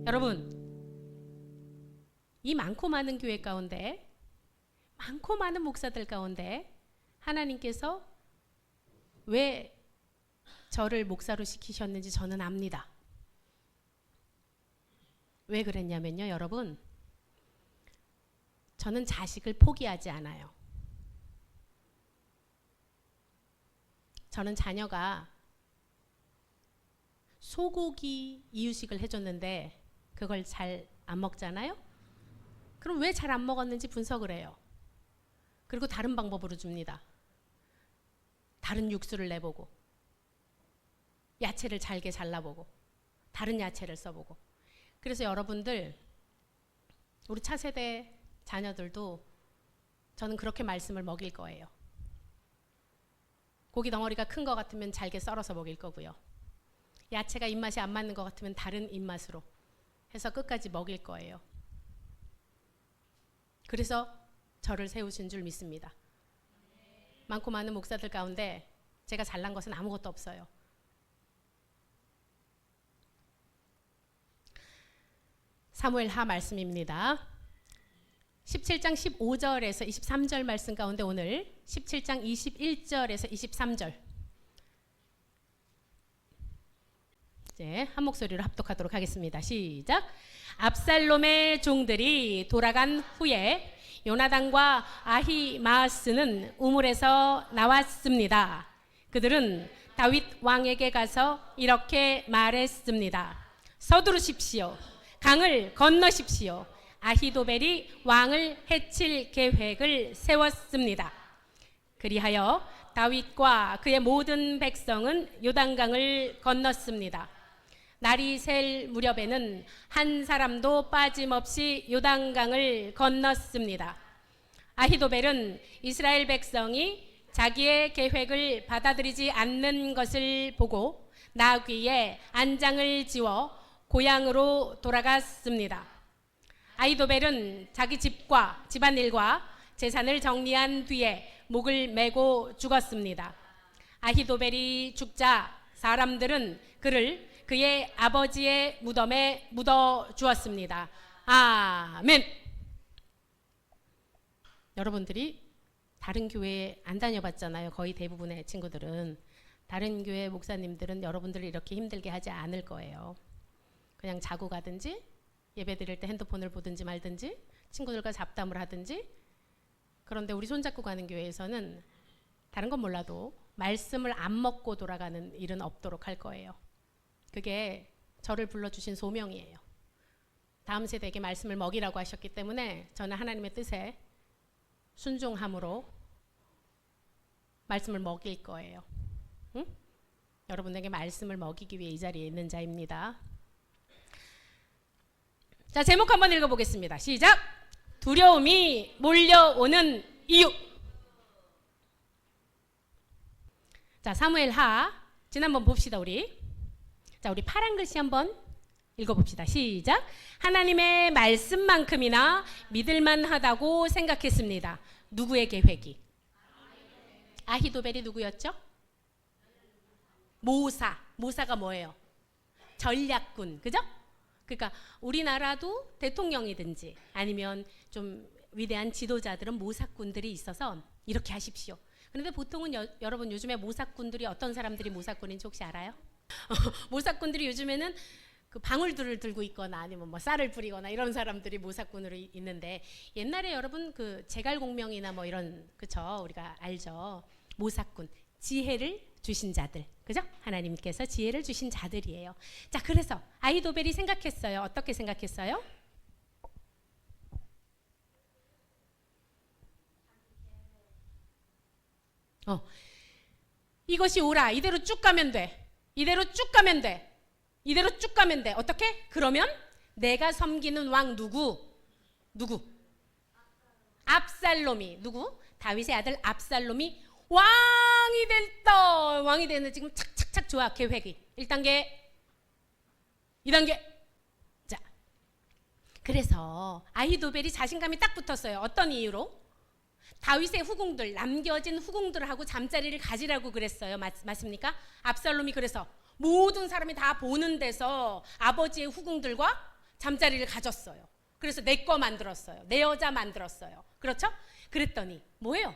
여러분, 이 많고 많은 교회 가운데, 많고 많은 목사들 가운데 하나님께서 왜 저를 목사로 시키셨는지 저는 압니다. 왜 그랬냐면요, 여러분, 저는 자식을 포기하지 않아요. 저는 자녀가 소고기 이유식을 해줬는데 그걸 잘 안 먹잖아요? 그럼 왜 잘 안 먹었는지 분석을 해요. 그리고 다른 방법으로 줍니다. 다른 육수를 내보고, 야채를 잘게 잘라보고, 다른 야채를 써보고. 그래서 여러분들, 우리 차세대 자녀들도 저는 그렇게 말씀을 먹일 거예요. 고기 덩어리가 큰 것 같으면 잘게 썰어서 먹일 거고요. 야채가 입맛이 안 맞는 것 같으면 다른 입맛으로 해서 끝까지 먹일 거예요. 그래서 저를 세우신 줄 믿습니다. 많고 많은 목사들 가운데 제가 잘난 것은 아무것도 없어요. 사무엘하 말씀입니다. 17장 15절에서 23절 말씀 가운데 오늘 17장 21절에서 23절 이제 한 목소리로 합독하도록 하겠습니다. 시작. 압살롬의 종들이 돌아간 후에 요나단과 아히마아스는 우물에서 나왔습니다. 그들은 다윗 왕에게 가서 이렇게 말했습니다. 서두르십시오. 강을 건너십시오. 아히도벨이 왕을 해칠 계획을 세웠습니다. 그리하여 다윗과 그의 모든 백성은 요단강을 건넜습니다. 날이 셀 무렵에는 한 사람도 빠짐없이 요단강을 건넜습니다. 아히도벨은 이스라엘 백성이 자기의 계획을 받아들이지 않는 것을 보고 나귀에 안장을 지워 고향으로 돌아갔습니다. 아히도벨은 자기 집과 집안일과 재산을 정리한 뒤에 목을 메고 죽었습니다. 아히도벨이 죽자 사람들은 그를 그의 아버지의 무덤에 묻어 주었습니다. 아멘. 여러분들이 다른 교회에 안 다녀봤잖아요. 거의 대부분의 친구들은. 다른 교회 목사님들은 여러분들을 이렇게 힘들게 하지 않을 거예요. 그냥 자고 가든지 예배 드릴 때 핸드폰을 보든지 말든지 친구들과 잡담을 하든지. 그런데 우리 손잡고 가는 교회에서는 다른 건 몰라도 말씀을 안 먹고 돌아가는 일은 없도록 할 거예요. 그게 저를 불러주신 소명이에요. 다음 세대에게 말씀을 먹이라고 하셨기 때문에 저는 하나님의 뜻에 순종함으로 말씀을 먹일 거예요. 응? 여러분에게 말씀을 먹이기 위해 이 자리에 있는 자입니다. 자, 제목 한번 읽어보겠습니다. 시작! 두려움이 몰려오는 이유. 자, 사무엘하 지난번 봅시다 우리. 자, 우리 파란 글씨 한번 읽어봅시다. 시작! 하나님의 말씀만큼이나 믿을만하다고 생각했습니다. 누구의 계획이? 아히도벨이 누구였죠? 모사가 뭐예요? 전략군, 그죠? 그러니까 우리나라도 대통령이든지 아니면 좀 위대한 지도자들은 모사꾼들이 있어서 이렇게 하십시오. 그런데 보통은 여러분 요즘에 모사꾼들이 어떤 사람들이 모사꾼인지 혹시 알아요? 모사꾼들이 요즘에는 그 방울들을 들고 있거나 아니면 뭐 쌀을 뿌리거나 이런 사람들이 모사꾼으로 있는데, 옛날에 여러분 그 제갈공명이나 뭐 이런, 그쵸? 우리가 알죠? 모사꾼, 지혜를 주신 자들, 그죠? 하나님께서 지혜를 주신 자들이에요. 자, 그래서 아히도벨이 생각했어요. 어떻게 생각했어요? 이것이 옳아. 이대로 쭉 가면 돼. 이대로 쭉 가면 돼. 이대로 쭉 가면 돼. 어떻게? 그러면 내가 섬기는 왕 누구? 압살롬이. 누구? 다윗의 아들 압살롬이 왕이 됐다. 왕이 되는 지금 착착착 좋아. 계획이 1단계 2단계. 자, 그래서 아히도벨이 자신감이 딱 붙었어요. 어떤 이유로? 다윗의 후궁들, 남겨진 후궁들하고 잠자리를 가지라고 그랬어요. 맞습니까? 압살롬이 그래서 모든 사람이 다 보는 데서 아버지의 후궁들과 잠자리를 가졌어요. 그래서 내 거 만들었어요. 내 여자 만들었어요. 그렇죠? 그랬더니 뭐예요?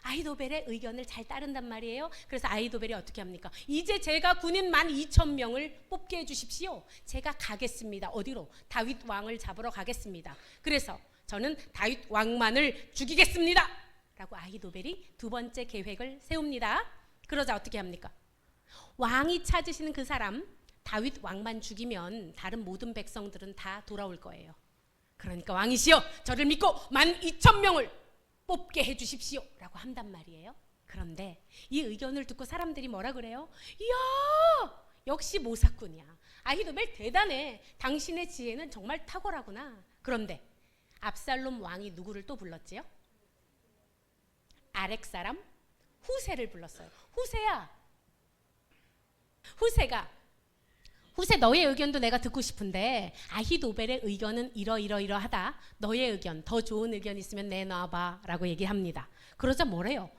아히도벨의 의견을 잘 따른단 말이에요. 그래서 아히도벨이 어떻게 합니까? 이제 제가 군인 12,000명을 뽑게 해주십시오. 제가 가겠습니다. 어디로? 다윗 왕을 잡으러 가겠습니다. 그래서 저는 다윗 왕만을 죽이겠습니다. 라고 아히도벨이 두 번째 계획을 세웁니다. 그러자 어떻게 합니까? 왕이 찾으시는 그 사람, 다윗 왕만 죽이면 다른 모든 백성들은 다 돌아올 거예요. 그러니까 왕이시여, 저를 믿고 12,000명을 뽑게 해주십시오 라고 한단 말이에요. 그런데 이 의견을 듣고 사람들이 뭐라 그래요? 이야, 역시 모사꾼이야. 아히도벨 대단해. 당신의 지혜는 정말 탁월하구나. 그런데 압살롬 왕이 누구를 또 불렀지요? 아렉 사람 후세를 불렀어요. 후세야, 후세 너의 의견도 내가 듣고 싶은데 아히도벨의 의견은 이러이러하다. 너의 의견, 더 좋은 의견 있으면 내놔봐 라고 얘기합니다. 그러자 뭐래요?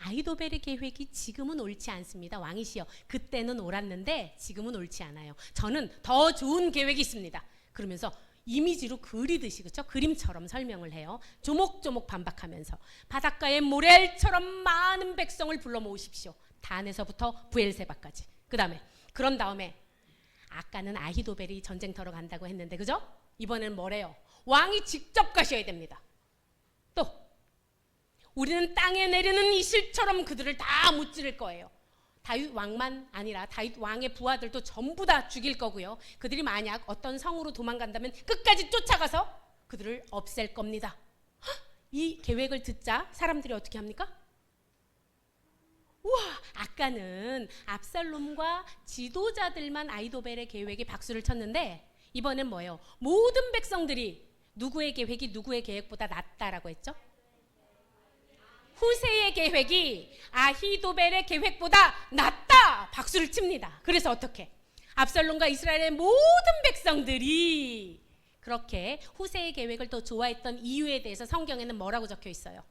아히도벨의 계획이 지금은 옳지 않습니다. 왕이시여, 그때는 옳았는데 지금은 옳지 않아요. 저는 더 좋은 계획이 있습니다. 그러면서 이미지로 그리듯이, 그렇죠? 그림처럼 설명을 해요. 조목조목 반박하면서 바닷가의 모래알처럼 많은 백성을 불러 모으십시오. 단에서부터 부엘세바까지. 그런 다음에 아까는 아히도벨이 전쟁터로 간다고 했는데, 그죠? 이번에는 뭐래요? 왕이 직접 가셔야 됩니다. 또 우리는 땅에 내리는 이슬처럼 그들을 다 무찌를 거예요. 다윗 왕만 아니라 다윗 왕의 부하들도 전부 다 죽일 거고요. 그들이 만약 어떤 성으로 도망간다면 끝까지 쫓아가서 그들을 없앨 겁니다. 이 계획을 듣자 사람들이 어떻게 합니까? 우와, 아까는 압살롬과 지도자들만 아히도벨의 계획에 박수를 쳤는데 이번엔 뭐예요? 모든 백성들이 누구의 계획이 누구의 계획보다 낫다라고 했죠? 후세의 계획이 아히도벨의 계획보다 낫다! 박수를 칩니다. 그래서 어떻게? 압살롬과 이스라엘의 모든 백성들이 그렇게 후세의 계획을 더 좋아했던 이유에 대해서 성경에는 뭐라고 적혀 있어요?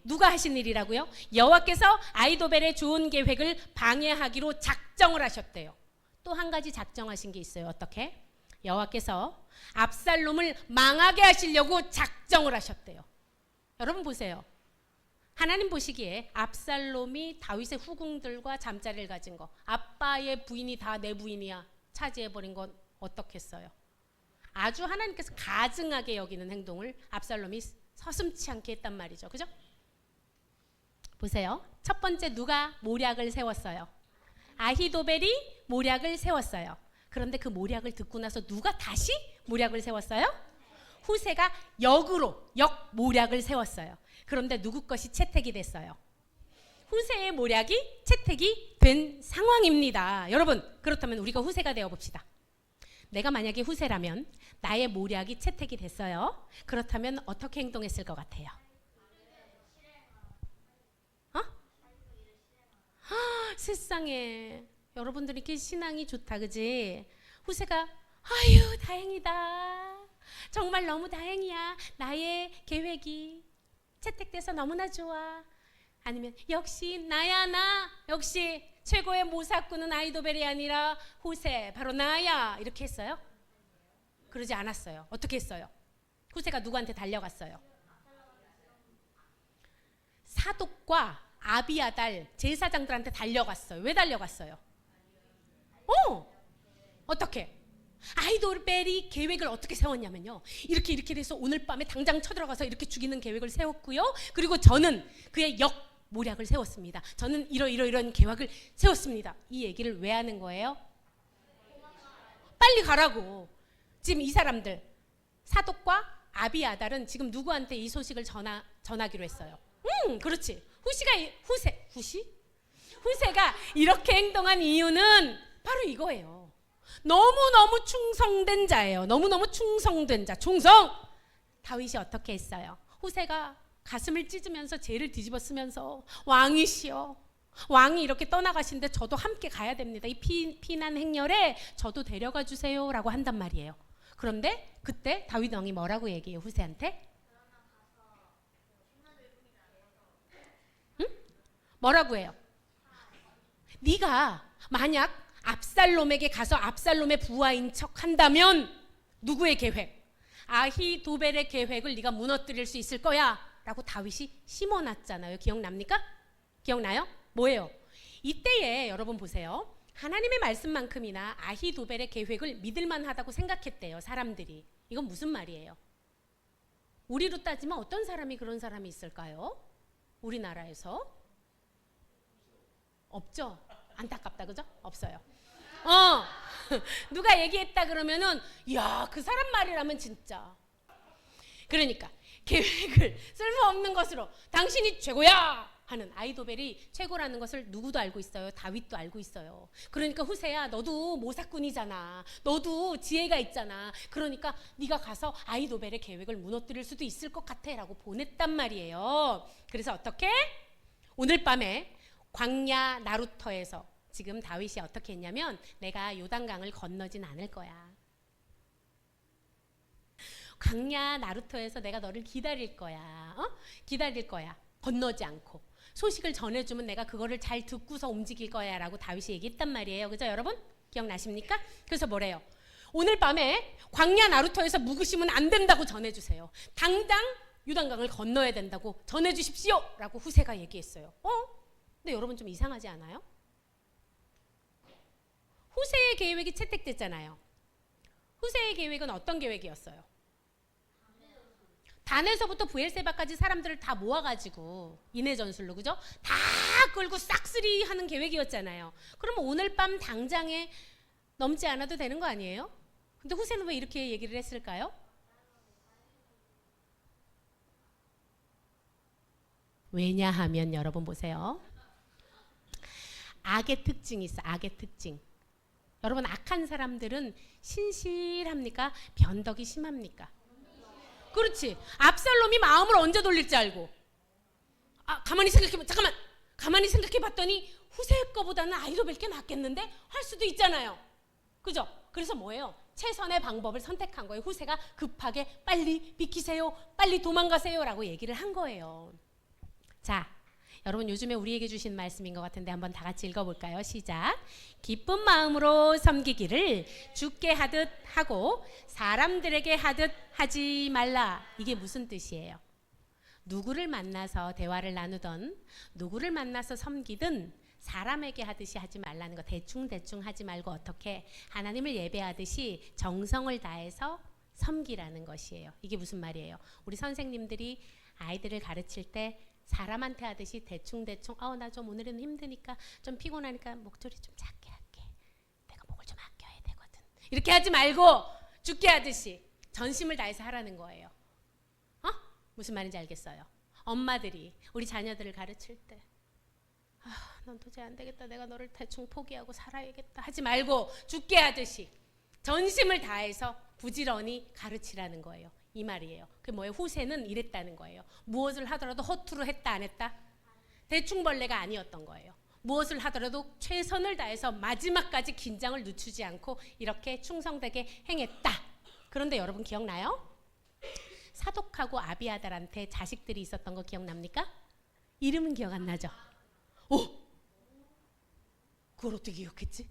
누가 하신 일이라고요? 여호와께서 아히도벨의 좋은 계획을 방해하기로 작정을 하셨대요. 또 한 가지 작정하신 게 있어요. 어떻게? 여호와께서 압살롬을 망하게 하시려고 작정을 하셨대요. 여러분 보세요. 하나님 보시기에 압살롬이 다윗의 후궁들과 잠자리를 가진 거, 아빠의 부인이 다 내 부인이야 차지해버린 건 어떻겠어요? 아주 하나님께서 가증하게 여기는 행동을 압살롬이 서슴지 않게 했단 말이죠. 그죠? 보세요. 첫 번째 누가 모략을 세웠어요? 아히도벨이 모략을 세웠어요. 그런데 그 모략을 듣고 나서 누가 다시 모략을 세웠어요? 후세가 역 모략을 세웠어요. 그런데 누구 것이 채택이 됐어요? 후세의 모략이 채택이 된 상황입니다. 여러분, 그렇다면 우리가 후세가 되어봅시다. 내가 만약에 후세라면 나의 모략이 채택이 됐어요. 그렇다면 어떻게 행동했을 것 같아요? 세상에, 여러분들이 이렇게 신앙이 좋다, 그지? 후세가 아유 다행이다, 정말 너무 다행이야, 나의 계획이 채택돼서 너무나 좋아. 아니면 역시 나야, 역시 최고의 모사꾼은 아히도벨이 아니라 후세, 바로 나야, 이렇게 했어요? 그러지 않았어요. 어떻게 했어요? 후세가 누구한테 달려갔어요? 사독과 아비아달 제사장들한테 달려갔어요. 왜 달려갔어요? 어떻게? 아히도벨이 계획을 어떻게 세웠냐면요, 이렇게 돼서 오늘 밤에 당장 쳐들어가서 이렇게 죽이는 계획을 세웠고요. 그리고 저는 그의 모략을 세웠습니다. 저는 이런 계획을 세웠습니다. 이 얘기를 왜 하는 거예요? 빨리 가라고. 지금 이 사람들 사독과 아비아달은 지금 누구한테 이 소식을 전하기로 했어요? 그렇지. 후세가 이렇게 행동한 이유는 바로 이거예요. 너무너무 충성된 자예요. 너무너무 충성된 자. 충성! 다윗이 어떻게 했어요? 후세가 가슴을 찢으면서 죄를 뒤집어 쓰면서 왕이시여, 왕이 이렇게 떠나가신데 저도 함께 가야 됩니다. 이 피난 행렬에 저도 데려가 주세요 라고 한단 말이에요. 그런데 그때 다윗 왕이 뭐라고 얘기해요? 후세한테? 뭐라고 해요? 네가 만약 압살롬에게 가서 압살롬의 부하인 척 한다면 누구의 계획? 아히도벨의 계획을 네가 무너뜨릴 수 있을 거야 라고 다윗이 심어놨잖아요. 기억납니까? 기억나요? 뭐예요? 이때에 여러분 보세요. 하나님의 말씀만큼이나 아히도벨의 계획을 믿을만하다고 생각했대요. 사람들이. 이건 무슨 말이에요? 우리로 따지면 어떤 사람이 그런 사람이 있을까요? 우리나라에서? 없죠? 안타깝다, 그죠? 없어요. 누가 얘기했다 그러면은 야, 그 사람 말이라면 진짜. 그러니까 계획을 쓸모없는 것으로 당신이 최고야 하는 아히도벨이 최고라는 것을 누구도 알고 있어요. 다윗도 알고 있어요. 그러니까 후세야, 너도 모사꾼이잖아. 너도 지혜가 있잖아. 그러니까 네가 가서 아히도벨의 계획을 무너뜨릴 수도 있을 것 같아 라고 보냈단 말이에요. 그래서 어떻게? 오늘 밤에 광야 나루터에서 지금 다윗이 어떻게 했냐면 내가 요단강을 건너진 않을 거야. 광야 나루터에서 내가 너를 기다릴 거야. 기다릴 거야. 건너지 않고. 소식을 전해주면 내가 그거를 잘 듣고서 움직일 거야 라고 다윗이 얘기했단 말이에요. 그죠 여러분? 기억나십니까? 그래서 뭐래요? 오늘 밤에 광야 나루터에서 묵으시면 안 된다고 전해주세요. 당장 요단강을 건너야 된다고 전해주십시오 라고 후세가 얘기했어요. 근데 여러분 좀 이상하지 않아요? 후세의 계획이 채택됐잖아요. 후세의 계획은 어떤 계획이었어요? 단에서부터 브엘세바까지 사람들을 다 모아가지고 인해전술로, 그죠? 다 끌고 싹쓸이 하는 계획이었잖아요. 그러면 오늘 밤 당장에 넘지 않아도 되는 거 아니에요? 근데 후세는 왜 이렇게 얘기를 했을까요? 왜냐하면 여러분 보세요. 악의 특징이 있어. 악의 특징. 여러분 악한 사람들은 신실합니까? 변덕이 심합니까? 그렇지. 압살롬이 마음을 언제 돌릴지 알고. 가만히 생각해 봤더니 후세 거보다는 아히도벨 게 낫겠는데 할 수도 있잖아요. 그죠? 그래서 뭐예요? 최선의 방법을 선택한 거예요. 후세가 급하게 빨리 비키세요, 빨리 도망가세요 라고 얘기를 한 거예요. 자, 여러분 요즘에 우리에게 주신 말씀인 것 같은데 한번 다 같이 읽어볼까요? 시작. 기쁜 마음으로 섬기기를 주께 하듯 하고 사람들에게 하듯 하지 말라. 이게 무슨 뜻이에요? 누구를 만나서 대화를 나누던, 누구를 만나서 섬기든 사람에게 하듯이 하지 말라는 거. 대충 하지 말고 어떻게 하나님을 예배하듯이 정성을 다해서 섬기라는 것이에요. 이게 무슨 말이에요? 우리 선생님들이 아이들을 가르칠 때 사람한테 하듯이 대충 나 좀 오늘은 힘드니까 좀 피곤하니까 목소리 좀 작게 할게. 내가 목을 좀 아껴야 되거든. 이렇게 하지 말고 죽게 하듯이 전심을 다해서 하라는 거예요. 무슨 말인지 알겠어요? 엄마들이 우리 자녀들을 가르칠 때 넌 도저히 안 되겠다. 내가 너를 대충 포기하고 살아야겠다 하지 말고 죽게 하듯이 전심을 다해서 부지런히 가르치라는 거예요. 이 말이에요. 그 뭐예요? 후세는 이랬다는 거예요. 무엇을 하더라도 허투루 했다 안 했다? 대충벌레가 아니었던 거예요. 무엇을 하더라도 최선을 다해서 마지막까지 긴장을 늦추지 않고 이렇게 충성되게 행했다. 그런데 여러분 기억나요? 사독하고 아비아달한테 자식들이 있었던 거 기억납니까? 이름은 기억 안 나죠? 그걸 어떻게 기억했지?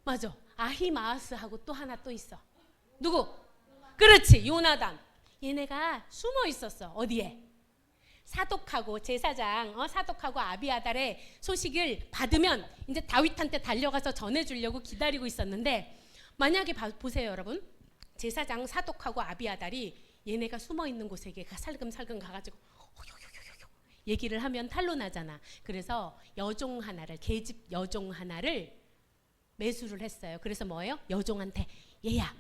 맞아. 아히마아스하고 또 하나 또 있어. 누구? 그렇지, 요나단. 얘네가 숨어 있었어. 어디에? 사독하고 제사장 사독하고 아비아달의 소식을 받으면 이제 다윗한테 달려가서 전해주려고 기다리고 있었는데, 만약에 보세요 여러분. 제사장 사독하고 아비아달이 얘네가 숨어 있는 곳에 살금살금 가가지고 얘기를 하면 탄로나잖아. 그래서 여종 하나를, 계집 여종 하나를 매수를 했어요. 그래서 뭐예요? 여종한테 얘야,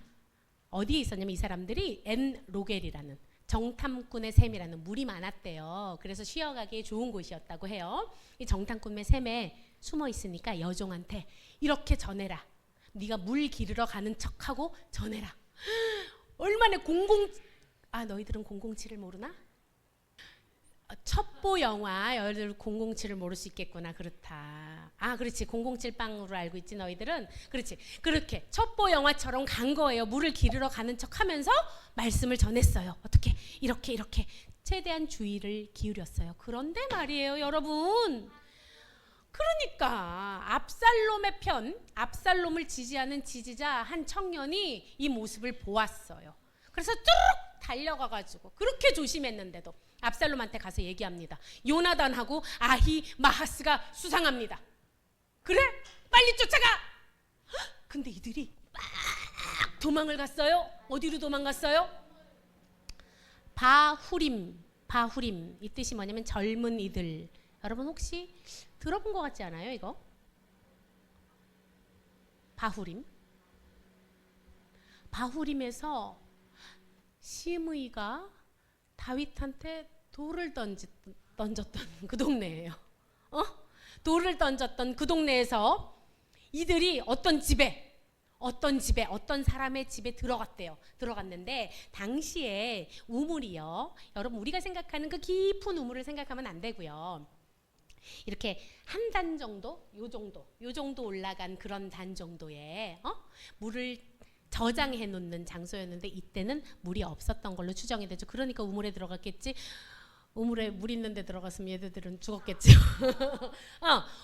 어디에 있었냐면 이 사람들이 엔 로겔이라는 정탐꾼의 샘이라는 물이 많았대요. 그래서 쉬어가기에 좋은 곳이었다고 해요. 이 정탐꾼의 샘에 숨어 있으니까 여종한테 이렇게 전해라. 네가 물 기르러 가는 척하고 전해라. 얼마나 너희들은 007을 모르나? 첩보 영화 여러분 007을 모를 수 있겠구나. 그렇다. 그렇지. 007 빵으로 알고 있지 너희들은. 그렇지. 그렇게 첩보 영화처럼 간 거예요. 물을 기르러 가는 척하면서 말씀을 전했어요. 어떻게? 이렇게 최대한 주의를 기울였어요. 그런데 말이에요 여러분, 그러니까 압살롬의 편, 압살롬을 지지하는 지지자 한 청년이 이 모습을 보았어요. 그래서 쭉 달려가가지고 그렇게 조심했는데도 압살롬한테 가서 얘기합니다. 요나단하고 아히마아스가 수상합니다. 그래? 빨리 쫓아가! 근데 이들이 막 도망을 갔어요. 어디로 도망갔어요? 바후림 이 뜻이 뭐냐면 젊은 이들. 여러분 혹시 들어본 것 같지 않아요 이거? 바후림에서 시므이가 다윗한테 돌을 던졌던 그 동네예요. 돌을 던졌던 그 동네에서 이들이 어떤 사람의 집에 들어갔는데 당시에 우물이요. 여러분 우리가 생각하는 그 깊은 우물을 생각하면 안 되고요. 이렇게 한 단 정도, 요 정도 올라간 그런 단 정도의 물을 저장해 놓는 장소였는데 이때는 물이 없었던 걸로 추정이 되죠. 그러니까 우물에 들어갔겠지. 우물에 물 있는 데 들어갔으면 얘들은 죽었겠죠.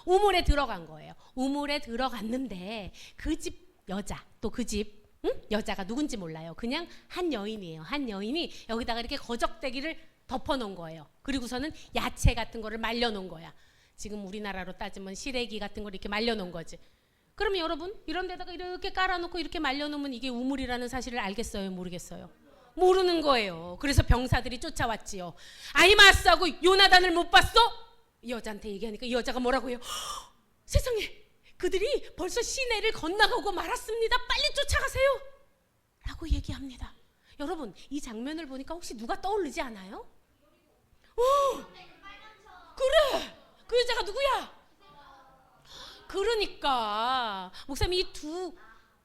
우물에 들어간 거예요. 우물에 들어갔는데 그 집 여자, 또 그 집 여자가 누군지 몰라요. 그냥 한 여인이에요. 한 여인이 여기다가 이렇게 거적대기를 덮어놓은 거예요. 그리고서는 야채 같은 거를 말려놓은 거야. 지금 우리나라로 따지면 시래기 같은 걸 이렇게 말려놓은 거지. 그러면 여러분 이런 데다가 이렇게 깔아놓고 이렇게 말려놓으면 이게 우물이라는 사실을 알겠어요? 모르겠어요? 모르는 거예요. 그래서 병사들이 쫓아왔지요. 아히마아스하고 요나단을 못 봤어? 이 여자한테 얘기하니까 이 여자가 뭐라고 해요? 세상에, 그들이 벌써 시내를 건너가고 말았습니다. 빨리 쫓아가세요 라고 얘기합니다. 여러분 이 장면을 보니까 혹시 누가 떠오르지 않아요? 그래, 그 여자가 누구야? 그러니까 목사님 이 두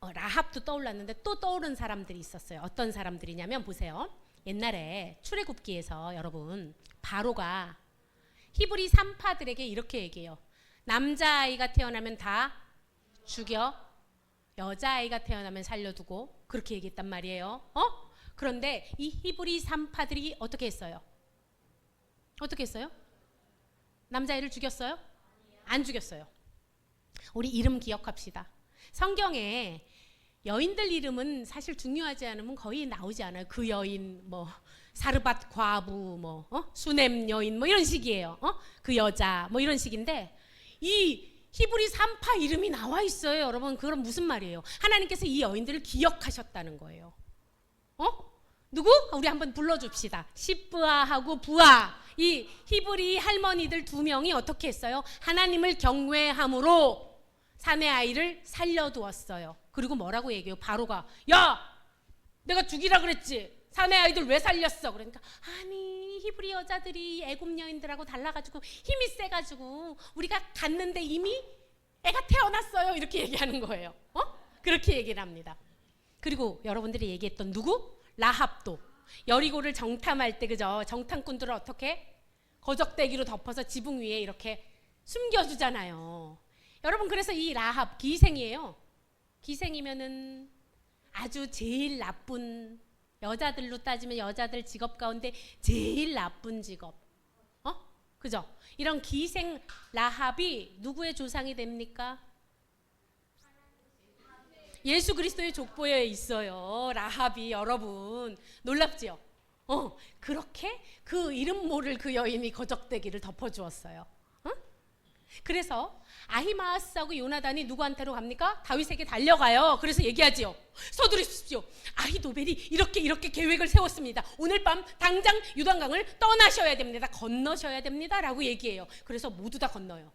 라합도 떠올랐는데 또 떠오른 사람들이 있었어요. 어떤 사람들이냐면 보세요. 옛날에 출애굽기에서 여러분 바로가 히브리 산파들에게 이렇게 얘기해요. 남자아이가 태어나면 다 죽여, 여자아이가 태어나면 살려두고, 그렇게 얘기했단 말이에요. 그런데 이 히브리 산파들이 어떻게 했어요? 남자아이를 죽였어요? 안 죽였어요. 우리 이름 기억합시다. 성경에 여인들 이름은 사실 중요하지 않으면 거의 나오지 않아요. 그 여인, 뭐 사르밧 과부, 뭐 수넴 여인, 뭐 이런 식이에요. 그 여자, 뭐 이런 식인데 이 히브리 산파 이름이 나와 있어요. 여러분 그건 무슨 말이에요? 하나님께서 이 여인들을 기억하셨다는 거예요. 누구? 우리 한번 불러줍시다. 시브아하고 부아, 이 히브리 할머니들 두 명이 어떻게 했어요? 하나님을 경외함으로 사내 아이를 살려두었어요. 그리고 뭐라고 얘기해요? 바로가 야, 내가 죽이라 그랬지. 사내 아이들 왜 살렸어? 그러니까 아니 히브리 여자들이 애굽 여인들하고 달라가지고 힘이 세가지고 우리가 갔는데 이미 애가 태어났어요. 이렇게 얘기하는 거예요. 그렇게 얘기를 합니다. 그리고 여러분들이 얘기했던 누구? 라합도 여리고를 정탐할 때 그죠? 정탐꾼들을 어떻게? 거적대기로 덮어서 지붕 위에 이렇게 숨겨주잖아요. 여러분 그래서 이 라합 기생이에요. 기생이면은 아주 제일 나쁜, 여자들로 따지면 여자들 직업 가운데 제일 나쁜 직업. 그죠? 이런 기생 라합이 누구의 조상이 됩니까? 예수 그리스도의 족보에 있어요. 라합이. 여러분 놀랍지요? 그렇게 그 이름 모를 그 여인이 거적대기를 덮어주었어요. 그래서 아히마아스하고 요나단이 누구한테로 갑니까? 다윗에게 달려가요. 그래서 얘기하지요. 서두르십시오. 아히도벨이 이렇게 계획을 세웠습니다. 오늘 밤 당장 요단강을 떠나셔야 됩니다. 건너셔야 됩니다 라고 얘기해요. 그래서 모두 다 건너요.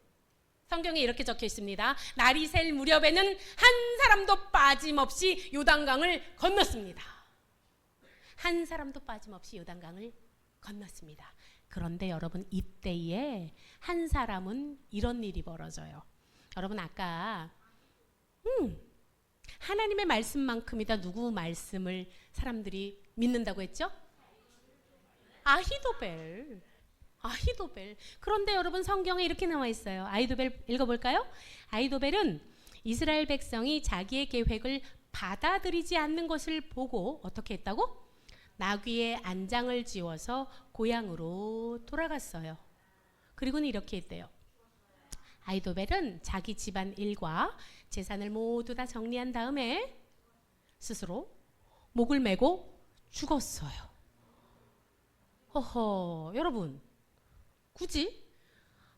성경에 이렇게 적혀 있습니다. 날이 셀 무렵에는 한 사람도 빠짐없이 요단강을 건넜습니다. 한 사람도 빠짐없이 요단강을 건넜습니다. 그런데 여러분 이때에 한 사람은 이런 일이 벌어져요. 여러분 아까 하나님의 말씀만큼이다 누구 말씀을 사람들이 믿는다고 했죠? 아히도벨. 그런데 여러분 성경에 이렇게 나와 있어요. 아히도벨 읽어볼까요? 아히도벨은 이스라엘 백성이 자기의 계획을 받아들이지 않는 것을 보고 어떻게 했다고? 나귀의 안장을 지워서 고향으로 돌아갔어요. 그리고는 이렇게 했대요. 아히도벨은 자기 집안 일과 재산을 모두 다 정리한 다음에 스스로 목을 메고 죽었어요. 허허, 여러분, 굳이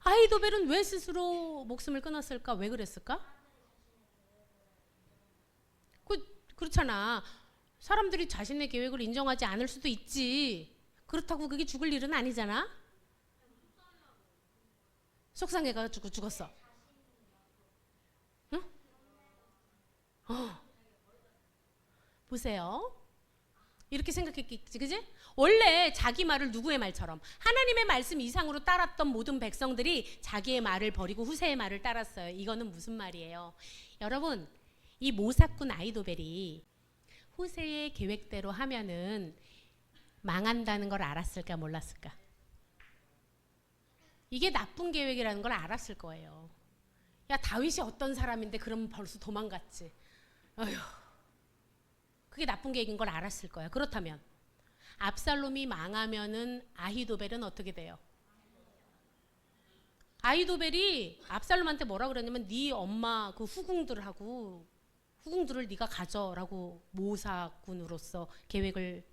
아히도벨은 왜 스스로 목숨을 끊었을까? 왜 그랬을까? 그렇잖아. 사람들이 자신의 계획을 인정하지 않을 수도 있지. 그렇다고 그게 죽을 일은 아니잖아. 속상해가지고 죽었어. 응? 보세요. 이렇게 생각했겠지, 그지? 원래 자기 말을 누구의 말처럼 하나님의 말씀 이상으로 따랐던 모든 백성들이 자기의 말을 버리고 후세의 말을 따랐어요. 이거는 무슨 말이에요? 여러분, 이 모사꾼 아히도벨이 후세의 계획대로 하면은 망한다는 걸 알았을까 몰랐을까? 이게 나쁜 계획이라는 걸 알았을 거예요. 야, 다윗이 어떤 사람인데 그러면 벌써 도망갔지. 어휴, 그게 나쁜 계획인 걸 알았을 거야. 그렇다면 압살롬이 망하면은 아히도벨은 어떻게 돼요? 아히도벨이 압살롬한테 뭐라 그랬냐면 네 엄마 그 후궁들을 네가 가져라고 모사꾼으로서 계획을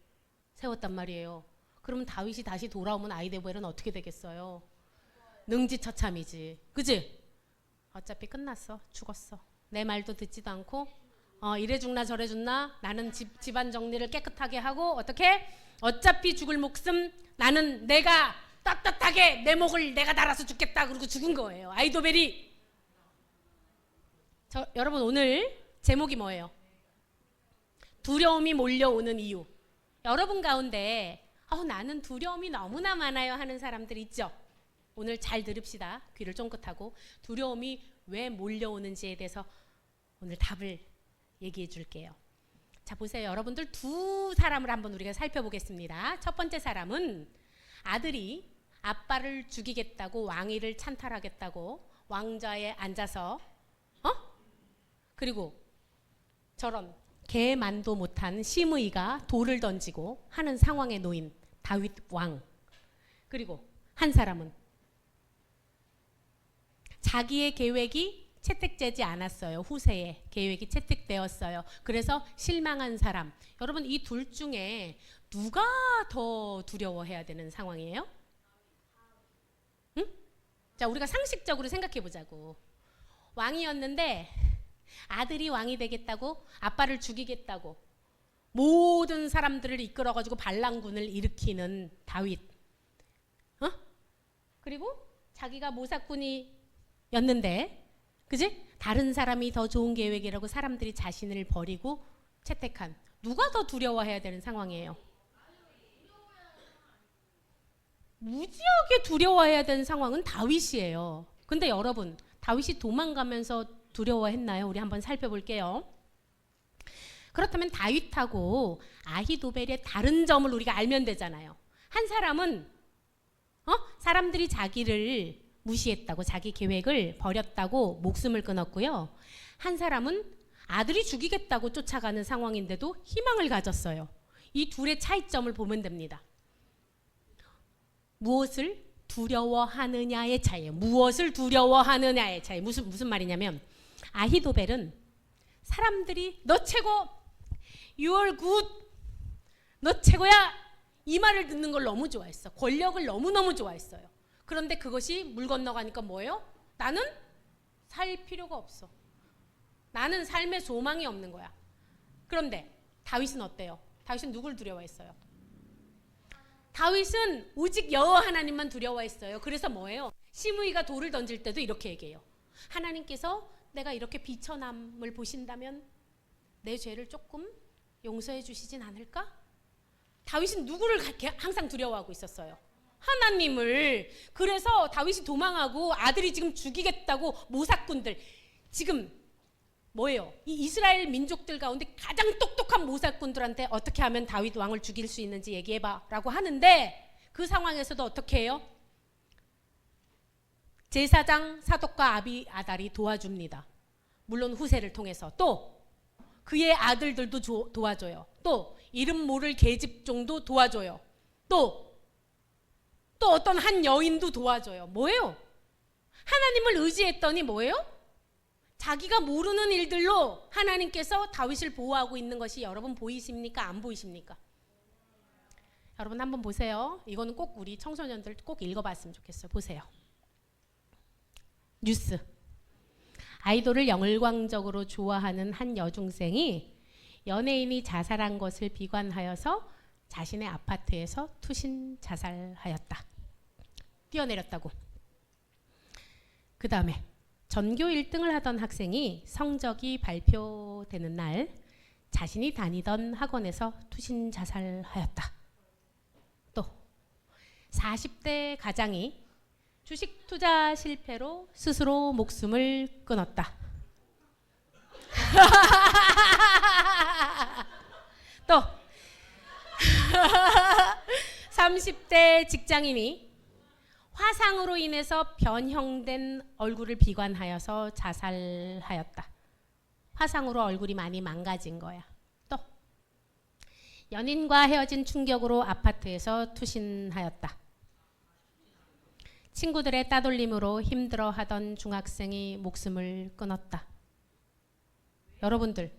세웠단 말이에요. 그러면 다윗이 다시 돌아오면 아히도벨은 어떻게 되겠어요? 능지처참이지. 그지? 어차피 끝났어. 죽었어. 내 말도 듣지도 않고 이래 죽나 저래 죽나 나는 집안 정리를 깨끗하게 하고 어떻게? 어차피 죽을 목숨 나는 내가 떳떳하게 내 목을 내가 달아서 죽겠다 그러고 죽은 거예요. 아히도벨이. 여러분 오늘 제목이 뭐예요? 두려움이 몰려오는 이유. 여러분 가운데 나는 두려움이 너무나 많아요 하는 사람들 있죠? 오늘 잘 들읍시다. 귀를 쫑긋하고 두려움이 왜 몰려오는지에 대해서 오늘 답을 얘기해 줄게요. 자, 보세요. 여러분들 두 사람을 한번 우리가 살펴보겠습니다. 첫 번째 사람은 아들이 아빠를 죽이겠다고 왕위를 찬탈하겠다고 왕좌에 앉아서 그리고 저런 개만도 못한 시므이가 돌을 던지고 하는 상황에 놓인 다윗 왕. 그리고 한 사람은 자기의 계획이 채택되지 않았어요. 후세의 계획이 채택되었어요. 그래서 실망한 사람. 여러분 이 둘 중에 누가 더 두려워해야 되는 상황이에요? 응? 자, 우리가 상식적으로 생각해 보자고. 왕이었는데 아들이 왕이 되겠다고 아빠를 죽이겠다고 모든 사람들을 이끌어가지고 반란군을 일으키는 다윗. 그리고 자기가 모사꾼이었는데 그지? 다른 사람이 더 좋은 계획이라고 사람들이 자신을 버리고 채택한 누가 더 두려워해야 되는 상황이에요? 무지하게 두려워해야 되는 상황은 다윗이에요. 근데 여러분 다윗이 도망가면서 두려워했나요? 우리 한번 살펴볼게요. 그렇다면 다윗하고 아히도벨의 다른 점을 우리가 알면 되잖아요. 한 사람은 사람들이 자기를 무시했다고 자기 계획을 버렸다고 목숨을 끊었고요. 한 사람은 아들이 죽이겠다고 쫓아가는 상황인데도 희망을 가졌어요. 이 둘의 차이점을 보면 됩니다. 무엇을 두려워하느냐의 차이예요. 무엇을 두려워하느냐의 차이. 무슨 말이냐면 아히도벨은 사람들이 너 최고, you are good, 너 최고야 이 말을 듣는 걸 너무 좋아했어. 권력을 너무너무 좋아했어요. 그런데 그것이 물 건너가니까 뭐예요? 나는 살 필요가 없어. 나는 삶의 소망이 없는 거야. 그런데 다윗은 어때요? 다윗은 누굴 두려워했어요? 다윗은 오직 여호와 하나님만 두려워했어요. 그래서 뭐예요? 시므이가 돌을 던질 때도 이렇게 얘기해요. 하나님께서 내가 이렇게 비천함을 보신다면 내 죄를 조금 용서해 주시진 않을까? 다윗은 누구를 항상 두려워하고 있었어요? 하나님을. 그래서 다윗이 도망하고 아들이 지금 죽이겠다고 모사꾼들, 지금 뭐예요? 이 이스라엘 민족들 가운데 가장 똑똑한 모사꾼들한테 어떻게 하면 다윗 왕을 죽일 수 있는지 얘기해봐 라고 하는데 그 상황에서도 어떻게 해요? 제사장 사독과 아비아달이 도와줍니다. 물론 후세를 통해서. 또 그의 아들들도 도와줘요. 또 이름 모를 계집종도 도와줘요. 또 어떤 한 여인도 도와줘요. 뭐예요? 하나님을 의지했더니 뭐예요? 자기가 모르는 일들로 하나님께서 다윗을 보호하고 있는 것이 여러분 보이십니까? 안 보이십니까? 여러분 한번 보세요. 이거는 꼭 우리 청소년들 꼭 읽어봤으면 좋겠어요. 보세요. 뉴스. 아이돌을 열광적으로 좋아하는 한 여중생이 연예인이 자살한 것을 비관하여서 자신의 아파트에서 투신 자살하였다. 뛰어내렸다고. 그 다음에 전교 1등을 하던 학생이 성적이 발표되는 날 자신이 다니던 학원에서 투신 자살하였다. 또 40대 가장이 주식 투자 실패로 스스로 목숨을 끊었다. 또 30대 직장인이 화상으로 인해서 변형된 얼굴을 비관하여서 자살하였다. 화상으로 얼굴이 많이 망가진 거야. 또 연인과 헤어진 충격으로 아파트에서 투신하였다. 친구들의 따돌림으로 힘들어하던 중학생이 목숨을 끊었다. 여러분들,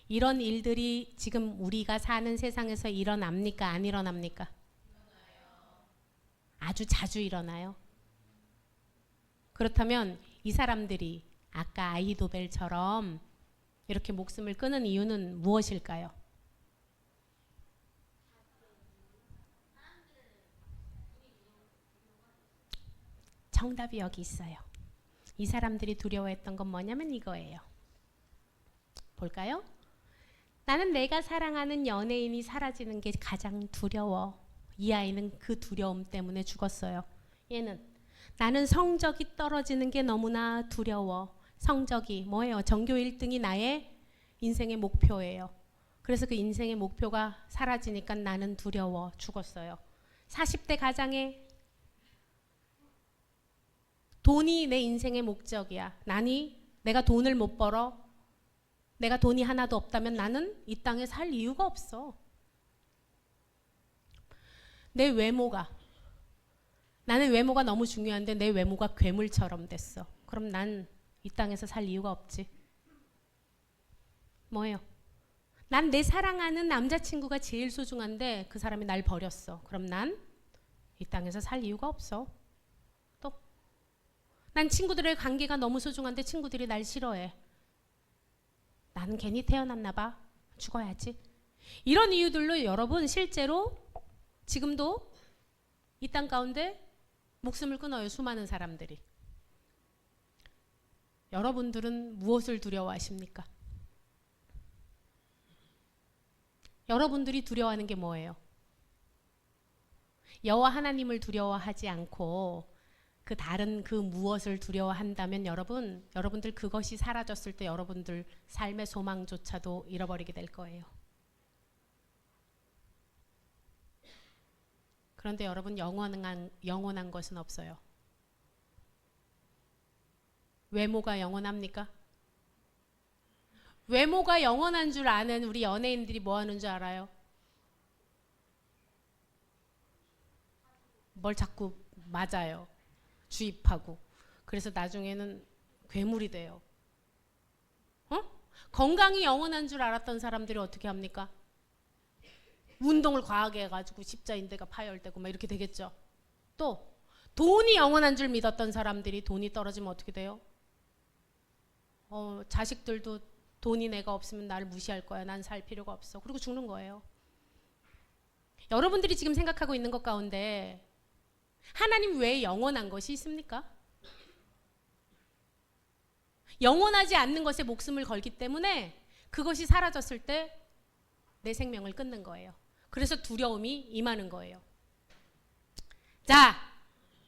이런 일들이 지금 우리가 사는 세상에서 일어납니까? 안 일어납니까? 아주 자주 일어나요. 그렇다면 이 사람들이 아까 아히도벨처럼 이렇게 목숨을 끊은 이유는 무엇일까요? 정답이 여기 있어요. 이 사람들이 두려워했던 건 뭐냐면 이거예요. 볼까요? 나는 내가 사랑하는 연예인이 사라지는 게 가장 두려워. 이 아이는 그 두려움 때문에 죽었어요. 얘는 나는 성적이 떨어지는 게 너무나 두려워. 성적이 뭐예요? 전교 1등이 나의 인생의 목표예요. 그래서 그 인생의 목표가 사라지니까 나는 두려워. 죽었어요. 40대 가장의 돈이 내 인생의 목적이야. 내가 돈을 못 벌어. 내가 돈이 하나도 없다면 나는 이 땅에 살 이유가 없어. 내 외모가, 나는 외모가 너무 중요한데 내 외모가 괴물처럼 됐어. 그럼 난 이 땅에서 살 이유가 없지. 뭐예요? 난 내 사랑하는 남자친구가 제일 소중한데 그 사람이 날 버렸어. 그럼 난 이 땅에서 살 이유가 없어. 또 난 친구들의 관계가 너무 소중한데 친구들이 날 싫어해. 나는 괜히 태어났나 봐. 죽어야지. 이런 이유들로 여러분 실제로 지금도 이 땅 가운데 목숨을 끊어요. 수많은 사람들이. 여러분들은 무엇을 두려워하십니까? 여러분들이 두려워하는 게 뭐예요? 여호와 하나님을 두려워하지 않고 그 다른 그 무엇을 두려워한다면 여러분들 그것이 사라졌을 때 여러분들 삶의 소망조차도 잃어버리게 될 거예요. 그런데 여러분 영원한 것은 없어요. 외모가 영원합니까? 외모가 영원한 줄 아는 우리 연예인들이 뭐 하는 줄 알아요? 뭘 자꾸 맞아요. 주입하고. 그래서 나중에는 괴물이 돼요. 건강이 영원한 줄 알았던 사람들이 어떻게 합니까? 운동을 과하게 해가지고 십자인대가 파열되고 막 이렇게 되겠죠. 또 돈이 영원한 줄 믿었던 사람들이 돈이 떨어지면 어떻게 돼요? 자식들도 돈이 내가 없으면 나를 무시할 거야. 난 살 필요가 없어. 그리고 죽는 거예요. 여러분들이 지금 생각하고 있는 것 가운데 하나님 외에 영원한 것이 있습니까? 영원하지 않는 것에 목숨을 걸기 때문에 그것이 사라졌을 때 내 생명을 끊는 거예요. 그래서 두려움이 임하는 거예요. 자,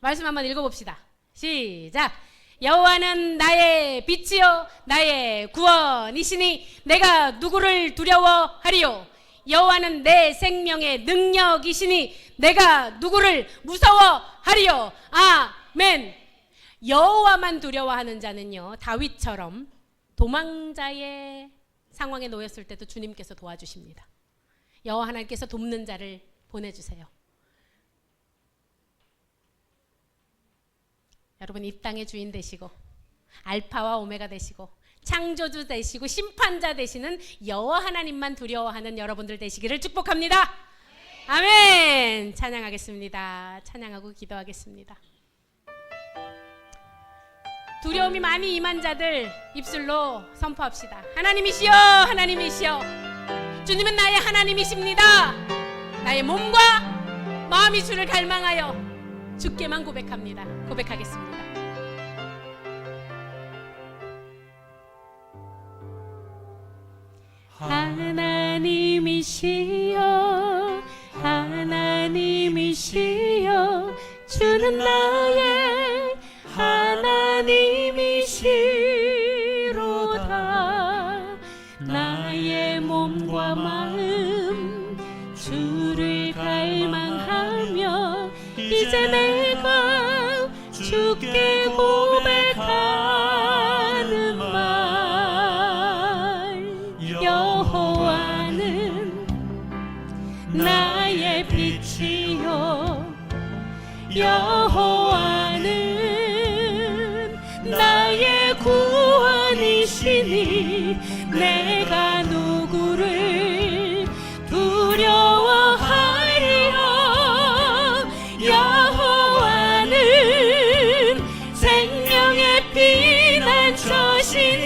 말씀 한번 읽어봅시다. 시작. 여호와는 나의 빛이요 나의 구원이시니 내가 누구를 두려워하리요. 여호와는 내 생명의 능력이시니 내가 누구를 무서워하리요. 아멘. 여호와만 두려워하는 자는요, 다윗처럼 도망자의 상황에 놓였을 때도 주님께서 도와주십니다. 여호와 하나님께서 돕는 자를 보내주세요. 여러분 이 땅의 주인 되시고 알파와 오메가 되시고 창조주 되시고 심판자 되시는 여호와 하나님만 두려워하는 여러분들 되시기를 축복합니다. 아멘. 찬양하겠습니다. 찬양하고 기도하겠습니다. 두려움이 많이 임한 자들 입술로 선포합시다. 하나님이시여, 하나님이시여, 주님은 나의 하나님이십니다. 나의 몸과 마음이 주를 갈망하여 주께만 고백합니다. 고백하겠습니다. 하나님이시여, 하나님이시여, 주는 나의 하나님이시로다. 나의 몸과 마음 주를 갈망하며 이제 내가 주께 고백하는 말, 여호와는 나의 빛이요, 여호와는 나의 구원이시니 내가 누구를 두려워하리요. 여호와는 생명의 피난처시니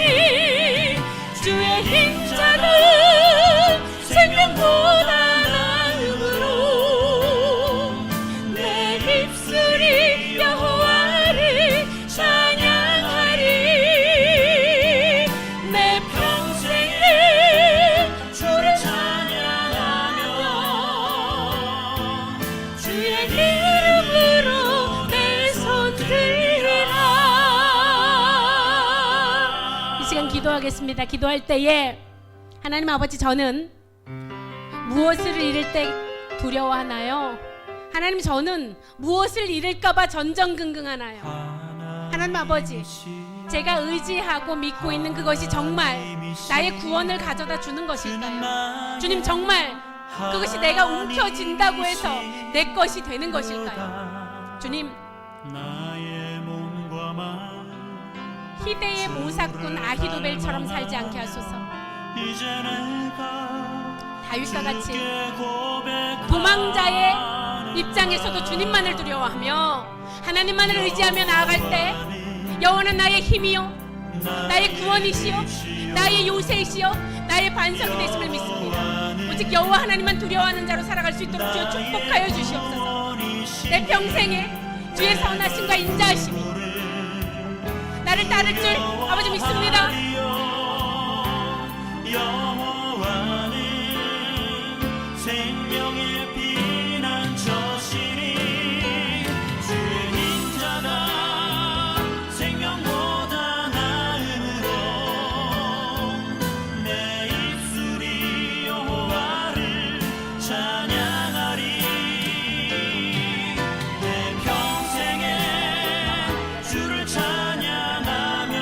주의 힘자는 생명보다 나음으로 내 입술이 여호와를 찬양하리. 내 평생에 주를 찬양하며 주의 이름으로 내 손 들리라. 이 시간 기도하겠습니다. 기도할 때에 하나님 아버지, 저는 무엇을 잃을 때 두려워하나요? 하나님, 저는 무엇을 잃을까봐 전전긍긍하나요? 하나님 아버지, 제가 의지하고 믿고 있는 그것이 정말 나의 구원을 가져다 주는 것일까요? 주님, 정말 그것이 내가 움켜쥔다고 해서 내 것이 되는 것일까요? 주님, 희대의 모사꾼 아히도벨처럼 살지 않게 하소서. 다윗과 같이 도망자의 입장에서도 주님만을 두려워하며 하나님만을 의지하며 나아갈 때 여호와는 나의 힘이요, 나의 구원이시요, 나의 요새이시요, 나의 반석이 되심을 믿습니다. 오직 여호와 하나님만 두려워하는 자로 살아갈 수 있도록 주여 축복하여 주시옵소서. 내 평생에 주의 선하심과 인자하심이 나를 따를 줄 아버지 믿습니다. 여호와는 생명의 피난처시니 주의 인자가 생명보다 나음으로 내 입술이 여호와를 찬양하리. 내 평생에 주를 찬양하며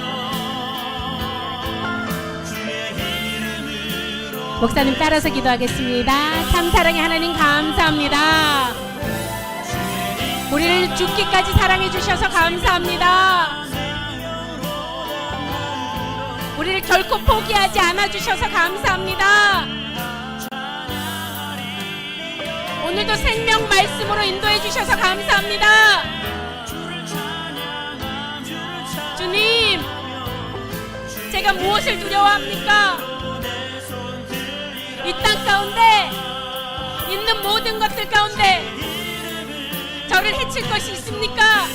주의 이름으로. 목사님 따라서 기도하겠습니다. 참 사랑의 하나님, 감사합니다. 우리를 죽기까지 사랑해 주셔서 감사합니다. 우리를 결코 포기하지 않아 주셔서 감사합니다. 오늘도 생명 말씀으로 인도해 주셔서 감사합니다. 주님, 제가 무엇을 두려워합니까? 이 땅 가운데 있는 모든 것들 가운데 저를 해칠 것이 있습니까?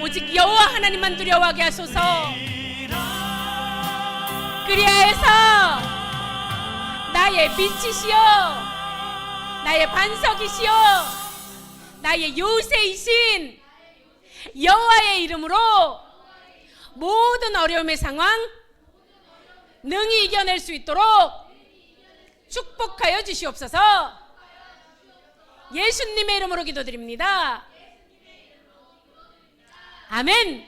오직 여호와 하나님만 두려워하게 하소서. 그리하여서 나의 빛이시여, 나의 반석이시여, 나의 요새이신 여호와의 이름으로 모든 어려움의 상황 능히 이겨낼 수 있도록 축복하여 주시옵소서. 예수님의 이름으로 기도드립니다. 아멘.